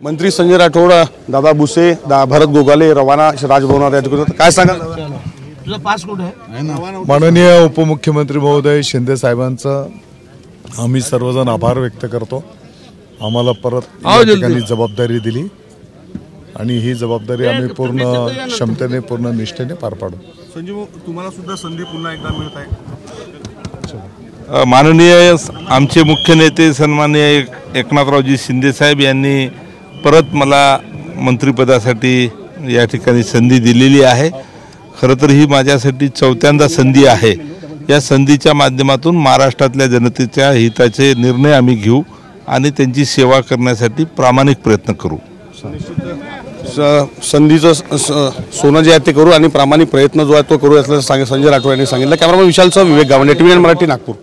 मंत्री संजय राठोड, दादा भुसे, भरत गोगाले रवाना राजभवनावर या ठिकाणी काय सांगाल? तुझा पासपोर्ट आहे? माननीय उपमुख्यमंत्री महोदय शिंदे साहेबांचं आम्ही सर्वजण आभार व्यक्त करतो। आम्हाला परत या ठिकाणी जबाबदारी दिली आणि ही जबाबदारी आम्ही पूर्ण क्षमतेने पूर्ण निष्ठेने पार पाडू। संजीव, तुम्हाला सुद्धा संधी पुन्हा एकदा मिळत आहे। माननीय आमचे मुख्य नेते सन्माननीय एकनाथरावजी शिंदे साहेब यांनी परत मला मंत्रिपदासाठी या ठिकाणी संधी दिलेली आहे। खरं तर ही माझ्यासाठी चौथ्यांदा संधी आहे। या संधीच्या माध्यमातून महाराष्ट्रातल्या जनतेच्या हिताचे निर्णय आम्ही घेऊ आणि त्यांची सेवा करण्यासाठी प्रामाणिक प्रयत्न करू। संधीचं सोनं जे आहे ते करू आणि प्रामाणिक प्रयत्न जो आहे तो करू असं संजय राठोड यांनी सांगितलं। कॅमेरामन विशालसह विवेक गावंडे, TV9 मराठी, नागपूर।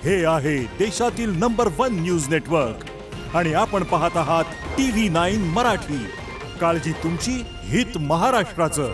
हे आहे देशातील नंबर 1 न्यूज नेटवर्क आणि आपण पाहत आहात TV9 मराठी। काळजी तुमची, हित महाराष्ट्राचं।